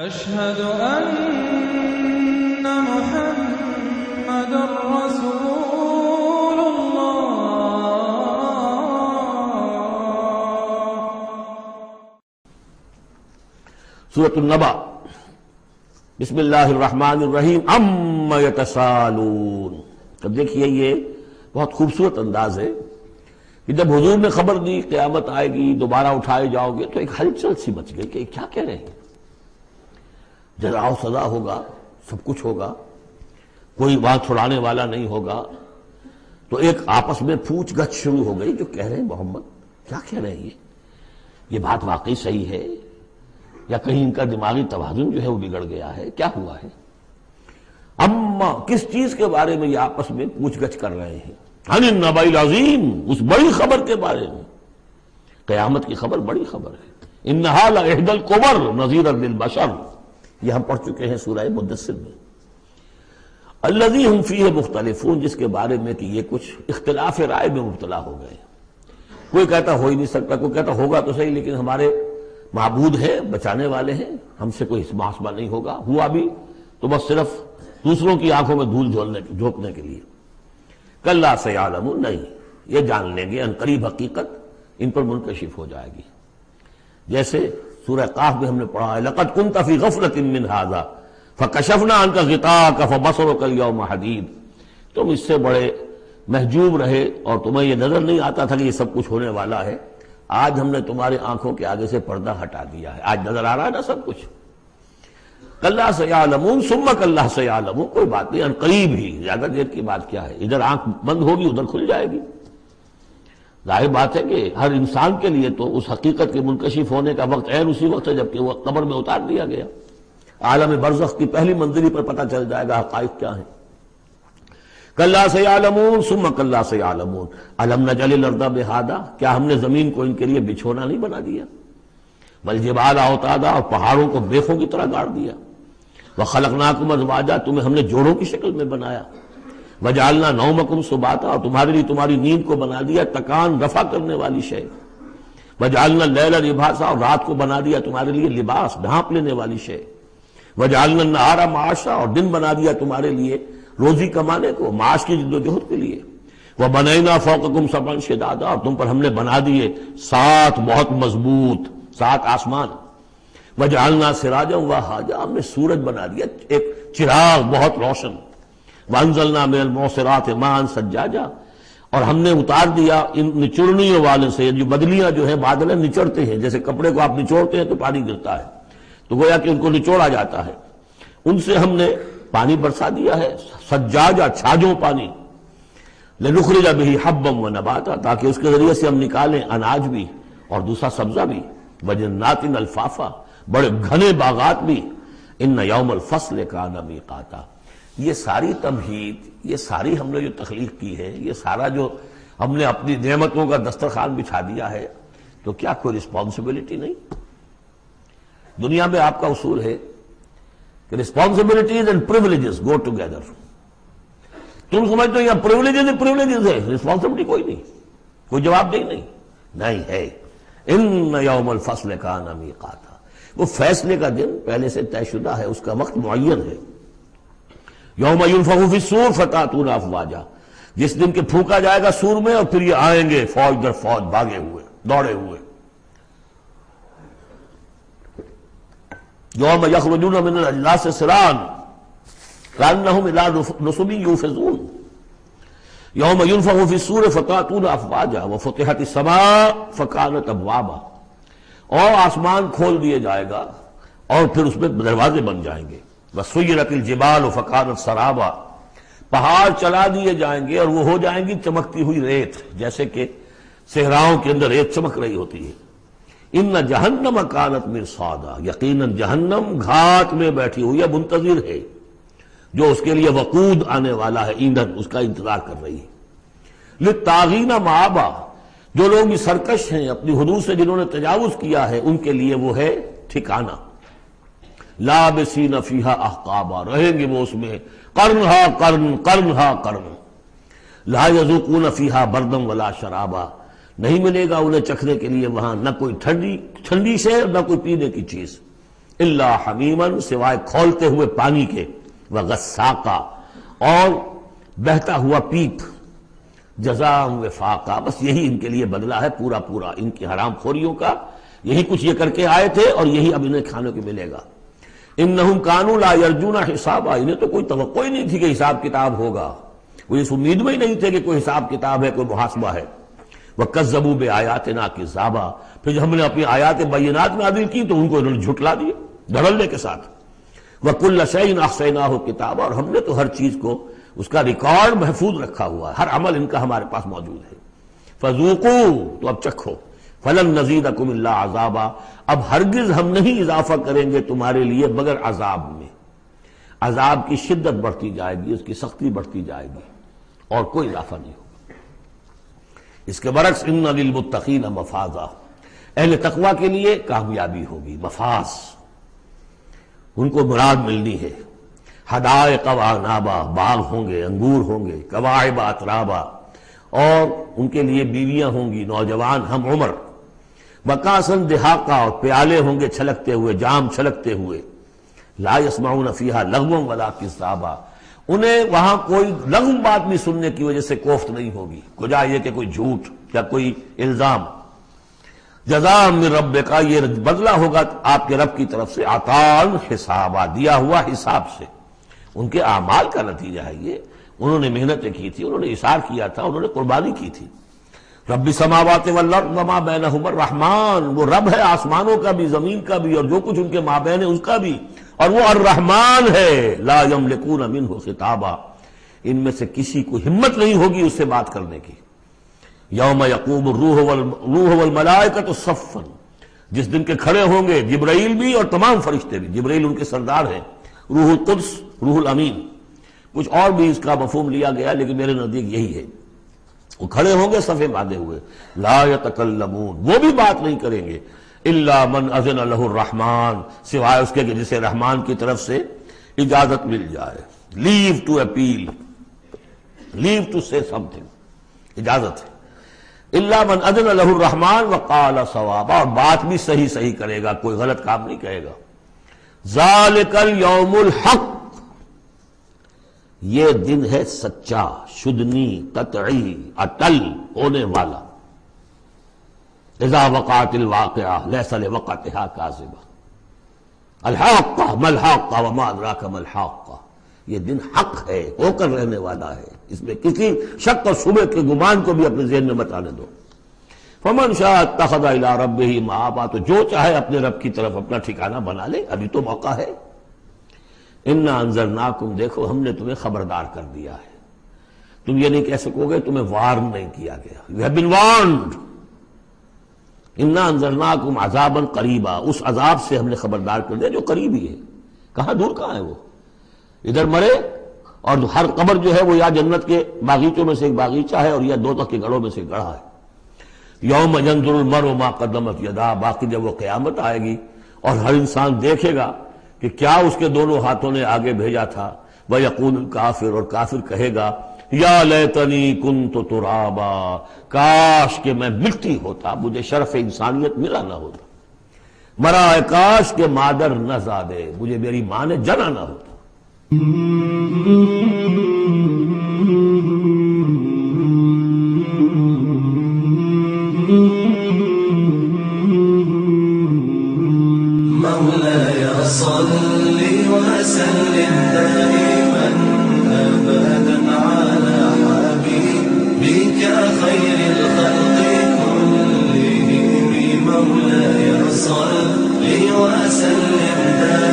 أشهد أن محمد رسول الله. سورۃ النبأ، بسم اللہ الرحمن الرحیم. عما یتساءلون. اب دیکھیے یہ بہت خوبصورت انداز ہے کہ جب حضور نے خبر دی قیامت آئے گی، دوبارہ اٹھائے جاؤ گے، تو ایک ہلچل سی مچ گئی کہ کیا کہہ رہے ہیں. جزا و سزا ہوگا، سب کچھ ہوگا، کوئی بات چھڑانے والا نہیں ہوگا. تو ایک آپس میں پوچھ گچھ شروع ہو گئی، جو کہہ رہے ہیں محمد کیا کہہ رہے ہیں، یہ بات واقعی صحیح ہے یا کہیں ان کا دماغی توازن جو ہے وہ بگڑ گیا ہے، کیا ہوا ہے. اما کس چیز کے بارے میں یہ آپس میں پوچھ گچھ کر رہے ہیں؟ عن النبأ العظیم، اس بڑی خبر کے بارے میں. قیامت کی خبر بڑی خبر ہے. انہا لإحدی الکبر نذیرا للبشر، یہ ہم پڑھ چکے ہیں سورہ مدثر میں. الذی ہم فیہ مختلفون، جس کے بارے میں کہ یہ کچھ اختلاف رائے میں مبتلا ہو گئے. کوئی کہتا ہو ہی نہیں سکتا، کوئی کہتا ہوگا تو صحیح لیکن ہمارے معبود ہیں، بچانے والے ہیں، ہم سے کوئی محاسبہ نہیں ہوگا. ہوا بھی تو بس صرف دوسروں کی آنکھوں میں دھول جھونکنے کے لیے. کلا سیعلمون، نہیں، یہ جان لیں گے ان قریب حقیقت ان پر منکشف ہو جائے گی. جیسے سورہ قاف میں ہم نے پڑھا ہے لقد كنت في غفلة من هذا فكشفنا عنك غطاءك فبصرك اليوم حديد. تم اس سے بڑے محجوب رہے اور تمہیں یہ نظر نہیں آتا تھا کہ یہ سب کچھ ہونے والا ہے. آج ہم نے تمہارے آنکھوں کے آگے سے پردہ ہٹا دیا ہے، آج نظر آ رہا ہے نا سب کچھ. کلا سیعلمون ثم کلا سیعلمون، کوئی بات نہیں، ان قریب ہی، زیادہ دیر کی بات کیا ہے. ادھر آنکھ بند ہوگی ادھر کھل جائے گی. ظاہر بات ہے کہ ہر انسان کے لیے تو اس حقیقت کے منکشف ہونے کا وقت عین اسی وقت ہے جبکہ وہ قبر میں اتار دیا گیا. عالم برزخ کی پہلی منزلی پر پتہ چل جائے گا حقائق کیا ہیں. کلا سیعلمون ثم کلا سیعلمون. الم نجعل الارض مہادا، کیا ہم نے زمین کو ان کے لیے بچھونا نہیں بنا دیا. والجبال اوتادا، اور پہاڑوں کو بیخوں کی طرح گاڑ دیا. وخلقناکم ازواجا، تمہیں ہم نے جوڑوں کی شکل میں بنایا. وجعلنا نومکم سباتا، اور تمہارے لیے تمہاری نیند کو بنا دیا تکان رفع کرنے والی شے. وجعلنا اللیل لباسا، اور رات کو بنا دیا تمہارے لیے لباس ڈھانپ لینے والی شے. وجعلنا النہار معاشا، اور دن بنا دیا تمہارے لیے روزی کمانے کو، معاش کی جد و جہد کے لیے. وبنینا فوقکم سبعا شدادا، اور تم پر ہم نے بنا دیے 7 بہت مضبوط 7 آسمان. وجعلنا سراجا وہاجا، ہم نے سورج بنا دیا ایک چراغ بہت روشن. وانزلنا من المعصرات ماء ثجاجا، اور ہم نے اتار دیا ان نچڑنیوں والے سے، جو بدلیاں جو ہے بادل نچڑتے ہیں، جیسے کپڑے کو آپ نچوڑتے ہیں تو پانی گرتا ہے، تو گویا کہ ان کو نچوڑا جاتا ہے، ان سے ہم نے پانی برسا دیا ہے. ثجاجا، چھاجوں پانی. لنخرج به حبا ونباتا، تاکہ اس کے ذریعے سے ہم نکالیں اناج بھی اور دوسرا سبزہ بھی. وجنات الفافا، بڑے گھنے باغات بھی. ان یوم الفصل کان میقاتا. یہ ساری تمہید، یہ ساری ہم نے جو تخلیق کی ہے، یہ سارا جو ہم نے اپنی نعمتوں کا دسترخوان بچھا دیا ہے، تو کیا کوئی رسپانسبلٹی نہیں؟ دنیا میں آپ کا اصول ہے کہ responsibilities and privileges go together. تم سمجھتے ہو یہ پریولیجز ہے، رسپانسبلٹی کوئی نہیں، کوئی جواب نہیں ہے. ان یوم الفصل کان میقاتا، وہ فیصلے کا دن پہلے سے طے شدہ ہے، اس کا وقت معین ہے. یوم ینفخ فی الصور فتأتون افواجا، جس دن کہ پھونکا جائے گا سور میں اور پھر یہ آئیں گے فوج در فوج، بھاگے ہوئے، دوڑے ہوئے. یوم یخرجون من الاجلاس سراعا کأنہم الی نصب یوفضون. یوم ینفخ فی الصور فتأتون افواجا وفتحت السماء فکانت ابوابا، اور آسمان کھول دیے جائے گا اور پھر اس میں دروازے بن جائیں گے. وسیرت الجبال فکانت سرابا، پہاڑ چلا دیے جائیں گے اور وہ ہو جائیں گی چمکتی ہوئی ریت، جیسے کہ صحراؤں کے اندر ریت چمک رہی ہوتی ہے. ان جہنم کانت مرصادا، یقیناً جہنم گھاٹ میں بیٹھی ہوئی ہے، منتظر ہے، جو اس کے لیے وقود آنے والا ہے، ایندھن، اس کا انتظار کر رہی ہے. للطاغین مآبا، جو لوگ بھی سرکش ہیں، اپنی حدود سے جنہوں نے تجاوز کیا ہے، ان کے لیے وہ ہے ٹھکانہ. لابسین فیہا احقابا، رہیں گے وہ اس میں قرنہا قرن، قرنہا قرن. لا یذوقون فیہا بردا ولا شرابا، نہیں ملے گا انہیں چکھنے کے لیے وہاں نہ کوئی ٹھنڈی سے نہ کوئی پینے کی چیز. الا حمیما سوائے کھولتے ہوئے پانی کے، وغساقا اور بہتا ہوا پیپ، جزاء وفاقا بس یہی ان کے لیے بدلہ ہے پورا پورا ان کی حرام خوریوں کا، یہی کچھ یہ کر کے آئے تھے اور یہی اب انہیں کھانے کو ملے گا۔ انہم کانوا لا یرجون حسابا، انہیں تو کوئی توقع ہی نہیں تھی کہ حساب کتاب ہوگا، وہ اس امید میں ہی نہیں تھے کہ کوئی حساب کتاب ہے، کوئی محاسبہ ہے۔ وَكَذَّبُوا بِآيَاتِنَا كِذَّابًا، پھر جب ہم نے اپنی آیات بینات نازل کی تو ان کو انہوں نے جھٹلا دیا دھڑلے کے ساتھ۔ وَكُلَّ شَيْءٍ أَحْصَيْنَاهُ كِتَابًا، اور ہم نے تو ہر چیز کو اس کا ریکارڈ محفوظ رکھا ہوا ہے، ہر عمل ان کا ہمارے پاس موجود ہے۔ فَذُوقُوا، تو اب چکھو، فَلَن نَّزِيدَكُمْ إِلَّا عَذَابًا، اب ہرگز ہم نہیں اضافہ کریں گے تمہارے لیے مگر عذاب میں، عذاب کی شدت بڑھتی جائے گی، اس کی سختی بڑھتی جائے گی اور کوئی اضافہ نہیں ہوگا۔ اس کے برعکس ان للمتقین مفازا، اہل تقوی کے لیے کامیابی ہوگی، مفاز، ان کو مراد ملنی ہے۔ حدائق وعنابا، باغ ہوں گے، انگور ہوں گے، کواعب اترابا، اور ان کے لیے بیویاں ہوں گی نوجوان ہم عمر، وکاسن دہاقا، اور پیالے ہوں گے چھلکتے ہوئے، جام چھلکتے ہوئے، لا یسمعون فیہا لغوا ولا کذابا، انہیں وہاں کوئی لغو بات بھی سننے کی وجہ سے کوفت نہیں ہوگی، کجا یہ کہ کوئی جھوٹ یا کوئی الزام۔ جزاء من ربک، یہ بدلہ ہوگا آپ کے رب کی طرف سے، عطاء حسابا، دیا ہوا حساب سے، ان کے اعمال کا نتیجہ ہے یہ، انہوں نے محنتیں کی تھی، انہوں نے اثار کیا تھا، انہوں نے قربانی کی تھی۔ رب السماوات والارض وما بینہما الرحمن، وہ رب ہے آسمانوں کا بھی زمین کا بھی اور جو کچھ ان کے مابین ہے اس کا بھی، اور وہ الرحمن ہے، لا یملکون منہ خطابا، ان میں سے کسی کو ہمت نہیں ہوگی اس سے بات کرنے کی۔ یوم یقوم الروح والملائکۃ صفا، جس دن کے کھڑے ہوں گے جبرائیل بھی اور تمام فرشتے بھی، جبرائیل ان کے سردار ہیں، روح القدس، روح الامین، کچھ اور بھی اس کا مفہوم لیا گیا لیکن میرے نزدیک یہی ہے، وہ کھڑے ہوں گے صفے باندھے ہوئے، لا یتکلمون، وہ بھی بات نہیں کریں گے، الا من اذن لہ الرحمن، سوائے اس کے کہ جسے رحمان کی طرف سے اجازت مل جائے، لیو ٹو اپیل، لیو ٹو سے سم تھنگ، اجازت ہے، الا من اذن لہ الرحمن وقال صوابا، اور بات بھی صحیح صحیح کرے گا، کوئی غلط کام نہیں کہے گا۔ ذالک الیوم الحق، یہ دن ہے سچا، شدنی، قطعی، اٹل ہونے والا۔ اذا وقعت الواقعہ لیس لوقعتها کاذبہ، الحاقہ ما الحاقہ وما ادراک ما الحاقہ، یہ دن حق ہے، ہو کر رہنے والا ہے، اس میں کسی شک اور شبہ کے گمان کو بھی اپنے ذہن میں مت آنے دو۔ فمن شاء اتخذ الی ربہ مآبا، تو جو چاہے اپنے رب کی طرف اپنا ٹھکانہ بنا لے، ابھی تو موقع ہے۔ انا انذرناکم، دیکھو ہم نے تمہیں خبردار کر دیا ہے، تم یہ نہیں کہہ سکو گے تمہیں وارن نہیں کیا گیا، یو ہیو بین وارنڈ۔ انا انذرناکم عذابا قریبا، اس عذاب سے ہم نے خبردار کر دیا جو قریب ہی ہے، کہاں دور کہاں ہے وہ، ادھر مرے اور ہر قبر جو ہے وہ یا جنت کے باغیچوں میں سے ایک باغیچہ ہے اور یا دوزخ کے گڑھوں میں سے گڑھا ہے۔ یوم ینظر المرء ما قدمت یداہ، باقی جب وہ قیامت آئے گی اور ہر انسان دیکھے گا کہ کیا اس کے دونوں ہاتھوں نے آگے بھیجا تھا، وَيَقُولُ الْكَافِرُ، اور کافر کہے گا یا لیتنی کنت ترابا، کاش کہ میں مٹی ہوتا، مجھے شرف انسانیت ملا نہ ہوتا، مرا کاش کہ مادر نہ زادے، مجھے میری ماں نے جنا نہ ہوتا۔ مولاي صل وسلم دائما أبدا على حبيبك خير الخلق كلهم، مولاي صل وسلم دائما